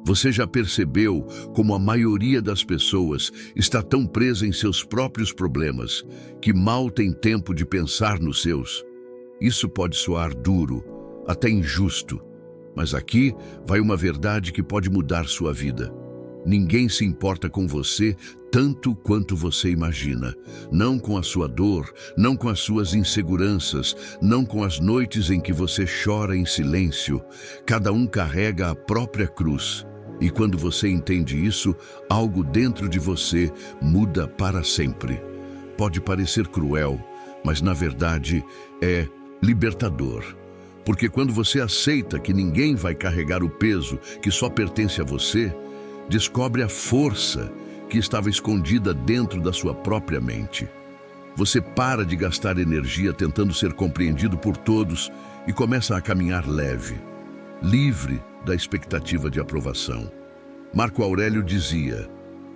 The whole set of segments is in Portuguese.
Você já percebeu como a maioria das pessoas está tão presa em seus próprios problemas que mal tem tempo de pensar nos seus? Isso pode soar duro, até injusto, mas aqui vai uma verdade que pode mudar sua vida. Ninguém se importa com você tanto quanto você imagina. Não com a sua dor, não com as suas inseguranças, não com as noites em que você chora em silêncio. Cada um carrega a própria cruz. E quando você entende isso, algo dentro de você muda para sempre. Pode parecer cruel, mas na verdade é libertador. Porque quando você aceita que ninguém vai carregar o peso que só pertence a você, descobre a força que estava escondida dentro da sua própria mente. Você para de gastar energia tentando ser compreendido por todos e começa a caminhar leve, livre da expectativa de aprovação. Marco Aurélio dizia: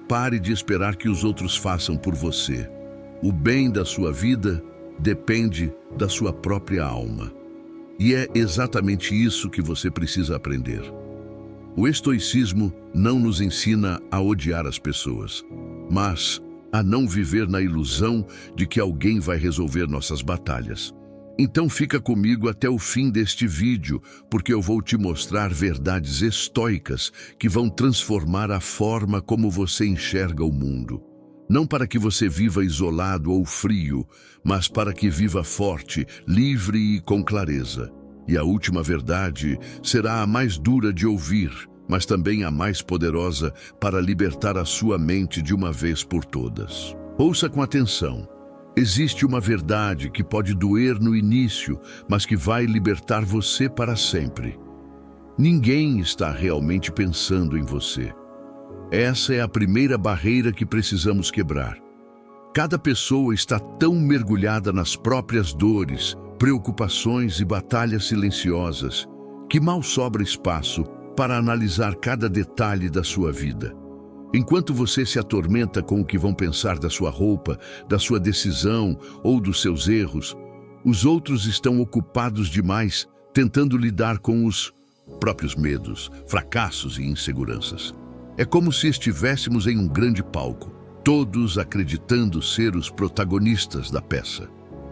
pare de esperar que os outros façam por você. O bem da sua vida depende da sua própria alma. E é exatamente isso que você precisa aprender. O estoicismo não nos ensina a odiar as pessoas, mas a não viver na ilusão de que alguém vai resolver nossas batalhas. Então fica comigo até o fim deste vídeo, porque eu vou te mostrar verdades estoicas que vão transformar a forma como você enxerga o mundo. Não para que você viva isolado ou frio, mas para que viva forte, livre e com clareza. E a última verdade será a mais dura de ouvir, mas também a mais poderosa para libertar a sua mente de uma vez por todas. Ouça com atenção. Existe uma verdade que pode doer no início, mas que vai libertar você para sempre. Ninguém está realmente pensando em você. Essa é a primeira barreira que precisamos quebrar. Cada pessoa está tão mergulhada nas próprias dores, preocupações e batalhas silenciosas, que mal sobra espaço para analisar cada detalhe da sua vida. Enquanto você se atormenta com o que vão pensar da sua roupa, da sua decisão ou dos seus erros, os outros estão ocupados demais tentando lidar com os próprios medos, fracassos e inseguranças. É como se estivéssemos em um grande palco, todos acreditando ser os protagonistas da peça.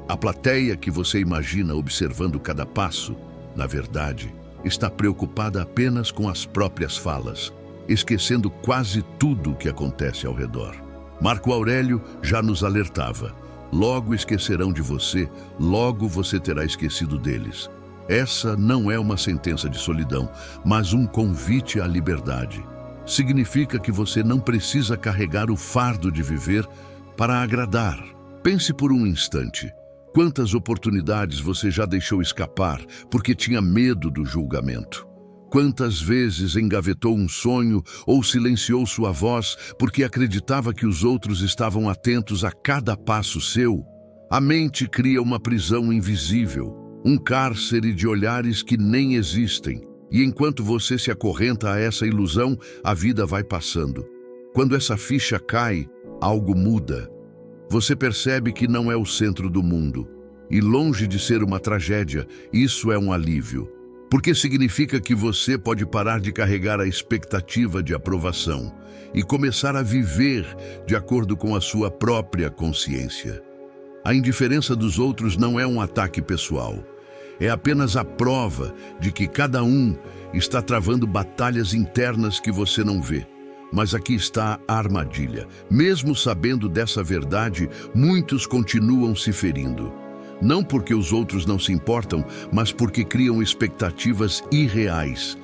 A plateia que você imagina observando cada passo, na verdade, está preocupada apenas com as próprias falas, esquecendo quase tudo o que acontece ao redor. Marco Aurélio já nos alertava: logo esquecerão de você, logo você terá esquecido deles. Essa não é uma sentença de solidão, mas um convite à liberdade. Significa que você não precisa carregar o fardo de viver para agradar. Pense por um instante. Quantas oportunidades você já deixou escapar porque tinha medo do julgamento? Quantas vezes engavetou um sonho ou silenciou sua voz porque acreditava que os outros estavam atentos a cada passo seu? A mente cria uma prisão invisível, um cárcere de olhares que nem existem. E enquanto você se acorrenta a essa ilusão, a vida vai passando. Quando essa ficha cai, algo muda. Você percebe que não é o centro do mundo. E longe de ser uma tragédia, isso é um alívio. Porque significa que você pode parar de carregar a expectativa de aprovação e começar a viver de acordo com a sua própria consciência. A indiferença dos outros não é um ataque pessoal. É apenas a prova de que cada um está travando batalhas internas que você não vê. Mas aqui está a armadilha. Mesmo sabendo dessa verdade, muitos continuam se ferindo. Não porque os outros não se importam, mas porque criam expectativas irreais.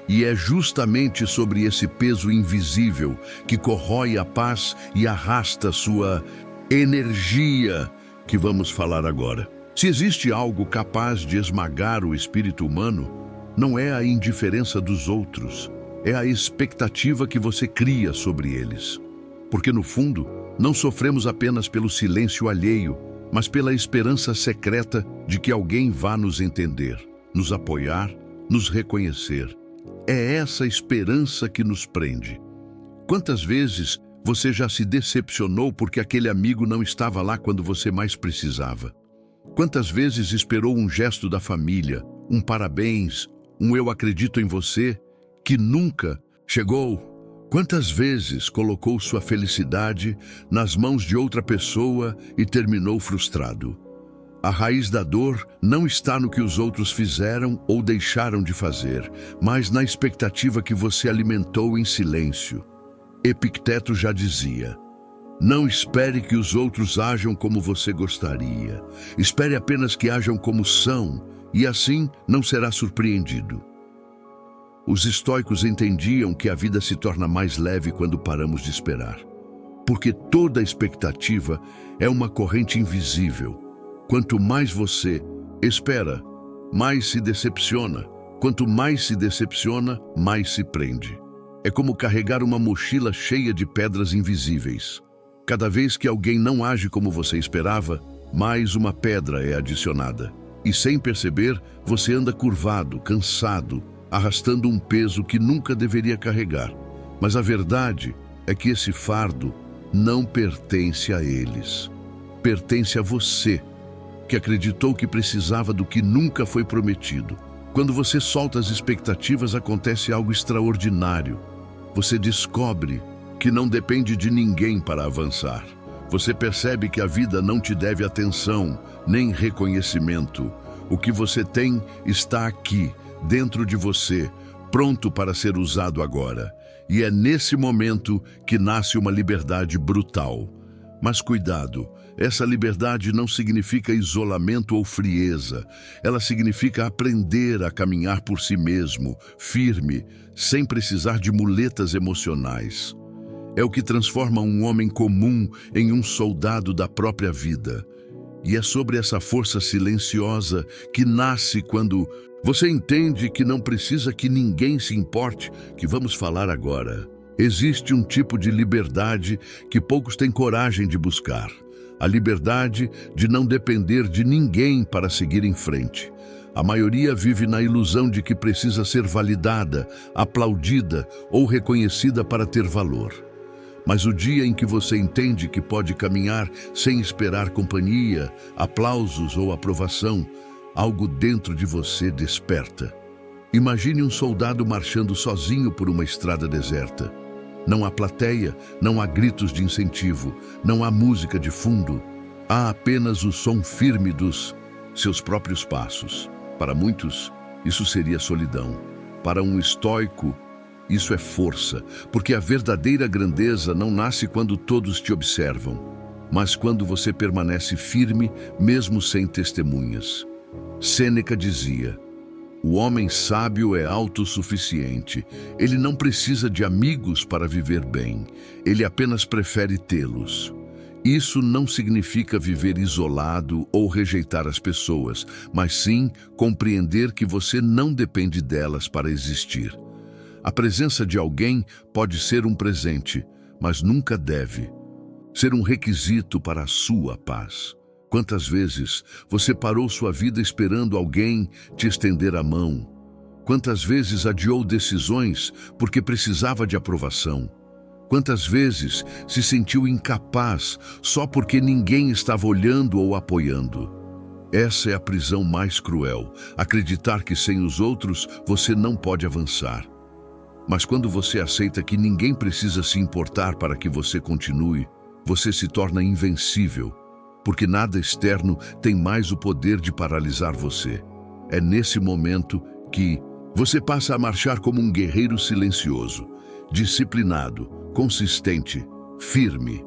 E é justamente sobre esse peso invisível que corrói a paz e arrasta sua energia que vamos falar agora. Se existe algo capaz de esmagar o espírito humano, não é a indiferença dos outros, é a expectativa que você cria sobre eles. Porque no fundo, não sofremos apenas pelo silêncio alheio, mas pela esperança secreta de que alguém vá nos entender, nos apoiar, nos reconhecer. É essa esperança que nos prende. Quantas vezes você já se decepcionou porque aquele amigo não estava lá quando você mais precisava? Quantas vezes esperou um gesto da família, um parabéns, um eu acredito em você, que nunca Chegou. Quantas vezes colocou sua felicidade nas mãos de outra pessoa e terminou frustrado? A raiz da dor não está no que os outros fizeram ou deixaram de fazer, mas na expectativa que você alimentou em silêncio. Epicteto já dizia: não espere que os outros ajam como você gostaria. Espere apenas que ajam como são, e assim não será surpreendido. Os estoicos entendiam que a vida se torna mais leve quando paramos de esperar, porque toda expectativa é uma corrente invisível. Quanto mais você espera, mais se decepciona. Quanto mais se decepciona, mais se prende. É como carregar uma mochila cheia de pedras invisíveis. Cada vez que alguém não age como você esperava, mais uma pedra é adicionada. E sem perceber, você anda curvado, cansado, arrastando um peso que nunca deveria carregar. Mas a verdade é que esse fardo não pertence a eles. Pertence a você, que acreditou que precisava do que nunca foi prometido. Quando você solta as expectativas, acontece algo extraordinário. Você descobre que não depende de ninguém para avançar. Você percebe que a vida não te deve atenção, nem reconhecimento. O que você tem está aqui, dentro de você, pronto para ser usado agora. E é nesse momento que nasce uma liberdade brutal. Mas cuidado, essa liberdade não significa isolamento ou frieza. Ela significa aprender a caminhar por si mesmo, firme, sem precisar de muletas emocionais. É o que transforma um homem comum em um soldado da própria vida. E é sobre essa força silenciosa que nasce quando você entende que não precisa que ninguém se importe que vamos falar agora. Existe um tipo de liberdade que poucos têm coragem de buscar. A liberdade de não depender de ninguém para seguir em frente. A maioria vive na ilusão de que precisa ser validada, aplaudida ou reconhecida para ter valor. Mas o dia em que você entende que pode caminhar sem esperar companhia, aplausos ou aprovação, algo dentro de você desperta. Imagine um soldado marchando sozinho por uma estrada deserta. Não há plateia, não há gritos de incentivo, não há música de fundo. Há apenas o som firme dos seus próprios passos. Para muitos, isso seria solidão. Para um estoico, isso é força, porque a verdadeira grandeza não nasce quando todos te observam, mas quando você permanece firme, mesmo sem testemunhas. Sêneca dizia: o homem sábio é autossuficiente. Ele não precisa de amigos para viver bem. Ele apenas prefere tê-los. Isso não significa viver isolado ou rejeitar as pessoas, mas sim compreender que você não depende delas para existir. A presença de alguém pode ser um presente, mas nunca deve ser um requisito para a sua paz. Quantas vezes você parou sua vida esperando alguém te estender a mão? Quantas vezes adiou decisões porque precisava de aprovação? Quantas vezes se sentiu incapaz só porque ninguém estava olhando ou apoiando? Essa é a prisão mais cruel, acreditar que sem os outros você não pode avançar. Mas quando você aceita que ninguém precisa se importar para que você continue, você se torna invencível. Porque nada externo tem mais o poder de paralisar você. É nesse momento que você passa a marchar como um guerreiro silencioso, disciplinado, consistente, firme.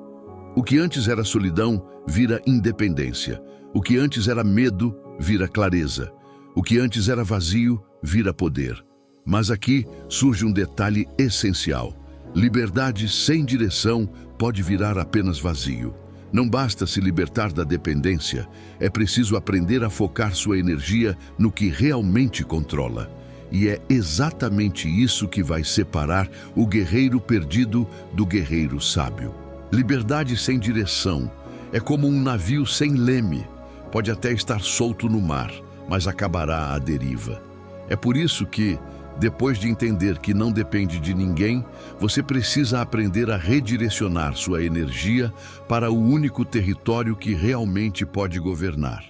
O que antes era solidão vira independência. O que antes era medo vira clareza. O que antes era vazio vira poder. Mas aqui surge um detalhe essencial. Liberdade sem direção pode virar apenas vazio. Não basta se libertar da dependência, é preciso aprender a focar sua energia no que realmente controla. E é exatamente isso que vai separar o guerreiro perdido do guerreiro sábio. Liberdade sem direção é como um navio sem leme. Pode até estar solto no mar, mas acabará à deriva. É por isso que, depois de entender que não depende de ninguém, você precisa aprender a redirecionar sua energia para o único território que realmente pode governar: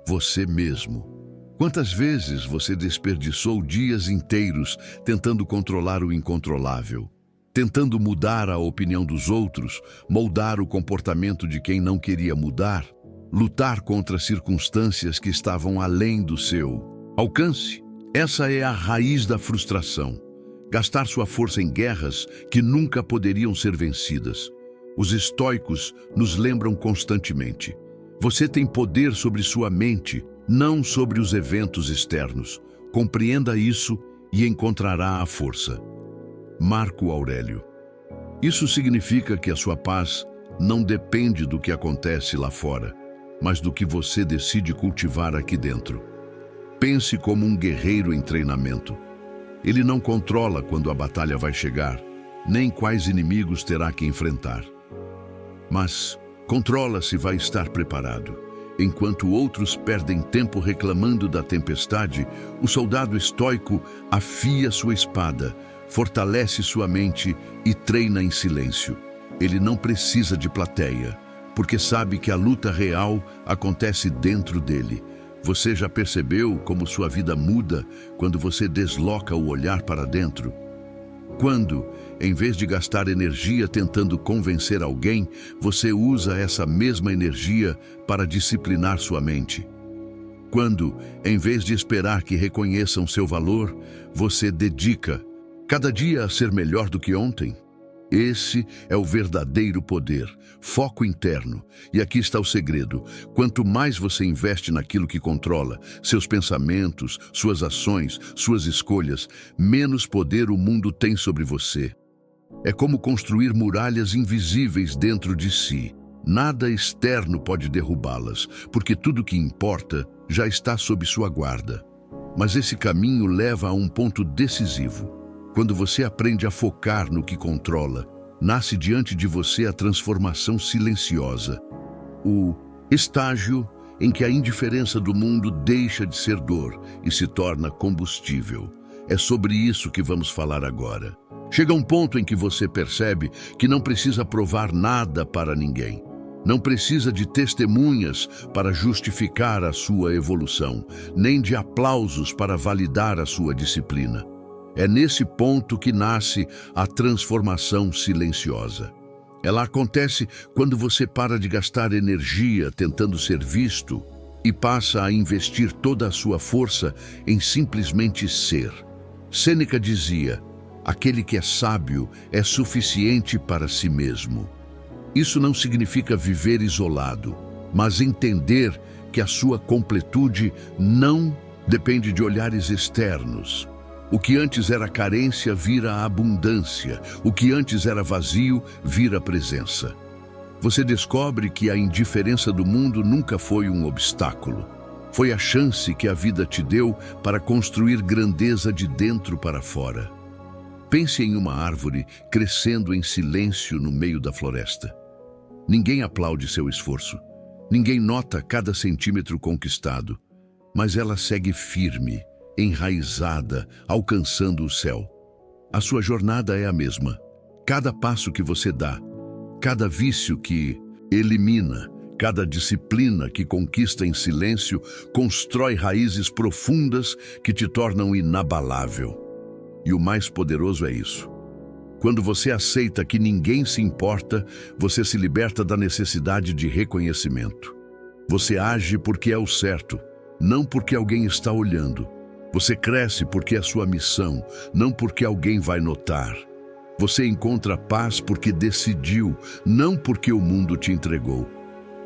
você mesmo. Quantas vezes você desperdiçou dias inteiros tentando controlar o incontrolável, tentando mudar a opinião dos outros, moldar o comportamento de quem não queria mudar, lutar contra circunstâncias que estavam além do seu alcance? Essa é a raiz da frustração. Gastar sua força em guerras que nunca poderiam ser vencidas. Os estoicos nos lembram constantemente: você tem poder sobre sua mente, não sobre os eventos externos. Compreenda isso e encontrará a força. Marco Aurélio. Isso significa que a sua paz não depende do que acontece lá fora, mas do que você decide cultivar aqui dentro. Pense como um guerreiro em treinamento. Ele não controla quando a batalha vai chegar, nem quais inimigos terá que enfrentar. Mas controla se vai estar preparado. Enquanto outros perdem tempo reclamando da tempestade, o soldado estoico afia sua espada, fortalece sua mente e treina em silêncio. Ele não precisa de plateia, porque sabe que a luta real acontece dentro dele. Você já percebeu como sua vida muda quando você desloca o olhar para dentro? Quando, em vez de gastar energia tentando convencer alguém, você usa essa mesma energia para disciplinar sua mente. Quando, em vez de esperar que reconheçam seu valor, você dedica cada dia a ser melhor do que ontem. Esse é o verdadeiro poder, foco interno. E aqui está o segredo: quanto mais você investe naquilo que controla, seus pensamentos, suas ações, suas escolhas, menos poder o mundo tem sobre você. É como construir muralhas invisíveis dentro de si. Nada externo pode derrubá-las, porque tudo que importa já está sob sua guarda. Mas esse caminho leva a um ponto decisivo. Quando você aprende a focar no que controla, nasce diante de você a transformação silenciosa. O estágio em que a indiferença do mundo deixa de ser dor e se torna combustível. É sobre isso que vamos falar agora. Chega um ponto em que você percebe que não precisa provar nada para ninguém. Não precisa de testemunhas para justificar a sua evolução, nem de aplausos para validar a sua disciplina. É nesse ponto que nasce a transformação silenciosa. Ela acontece quando você para de gastar energia tentando ser visto e passa a investir toda a sua força em simplesmente ser. Sêneca dizia: aquele que é sábio é suficiente para si mesmo. Isso não significa viver isolado, mas entender que a sua completude não depende de olhares externos. O que antes era carência vira abundância. O que antes era vazio vira presença. Você descobre que a indiferença do mundo nunca foi um obstáculo. Foi a chance que a vida te deu para construir grandeza de dentro para fora. Pense em uma árvore crescendo em silêncio no meio da floresta. Ninguém aplaude seu esforço. Ninguém nota cada centímetro conquistado. Mas ela segue firme, enraizada, alcançando o céu. A sua jornada é a mesma. Cada passo que você dá, cada vício que elimina, cada disciplina que conquista em silêncio, constrói raízes profundas que te tornam inabalável. E o mais poderoso é isso. Quando você aceita que ninguém se importa, você se liberta da necessidade de reconhecimento. Você age porque é o certo, não porque alguém está olhando. Você cresce porque é sua missão, não porque alguém vai notar. Você encontra paz porque decidiu, não porque o mundo te entregou.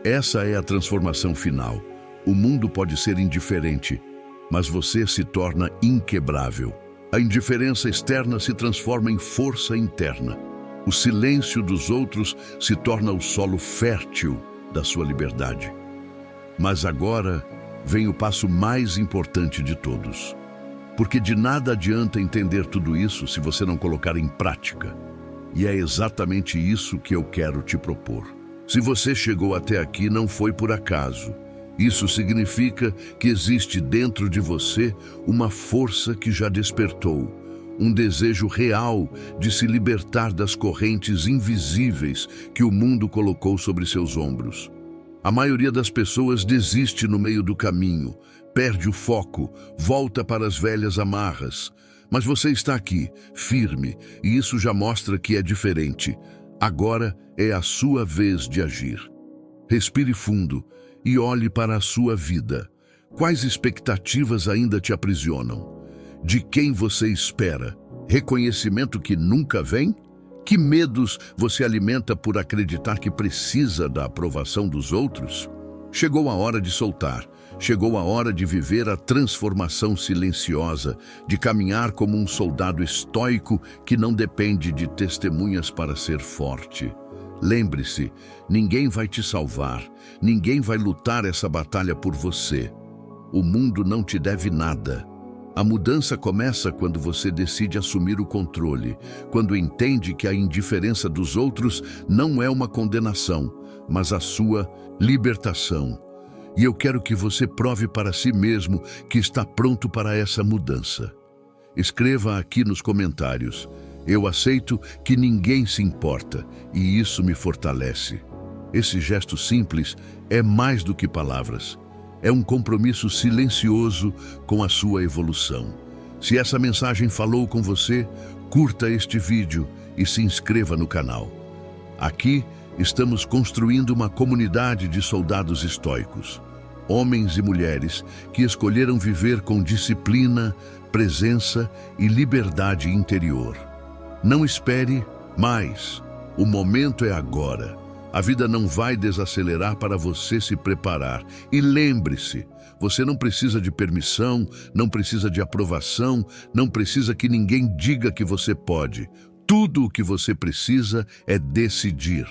Essa é a transformação final. O mundo pode ser indiferente, mas você se torna inquebrável. A indiferença externa se transforma em força interna. O silêncio dos outros se torna o solo fértil da sua liberdade. Mas agora vem o passo mais importante de todos. Porque de nada adianta entender tudo isso se você não colocar em prática. E é exatamente isso que eu quero te propor. Se você chegou até aqui, não foi por acaso. Isso significa que existe dentro de você uma força que já despertou, um desejo real de se libertar das correntes invisíveis que o mundo colocou sobre seus ombros. A maioria das pessoas desiste no meio do caminho, perde o foco, volta para as velhas amarras. Mas você está aqui, firme, e isso já mostra que é diferente. Agora é a sua vez de agir. Respire fundo e olhe para a sua vida. Quais expectativas ainda te aprisionam? De quem você espera? Reconhecimento que nunca vem? Que medos você alimenta por acreditar que precisa da aprovação dos outros? Chegou a hora de soltar. Chegou a hora de viver a transformação silenciosa, de caminhar como um soldado estoico que não depende de testemunhas para ser forte. Lembre-se, ninguém vai te salvar, ninguém vai lutar essa batalha por você. O mundo não te deve nada. A mudança começa quando você decide assumir o controle, quando entende que a indiferença dos outros não é uma condenação, mas a sua libertação. E eu quero que você prove para si mesmo que está pronto para essa mudança. Escreva aqui nos comentários: eu aceito que ninguém se importa e isso me fortalece. Esse gesto simples é mais do que palavras. É um compromisso silencioso com a sua evolução. Se essa mensagem falou com você, curta este vídeo e se inscreva no canal. Aqui estamos construindo uma comunidade de soldados estoicos. Homens e mulheres que escolheram viver com disciplina, presença e liberdade interior. Não espere mais. O momento é agora. A vida não vai desacelerar para você se preparar. E lembre-se, você não precisa de permissão, não precisa de aprovação, não precisa que ninguém diga que você pode. Tudo o que você precisa é decidir.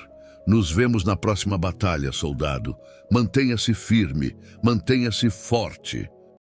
Nos vemos na próxima batalha, soldado. Mantenha-se firme, mantenha-se forte.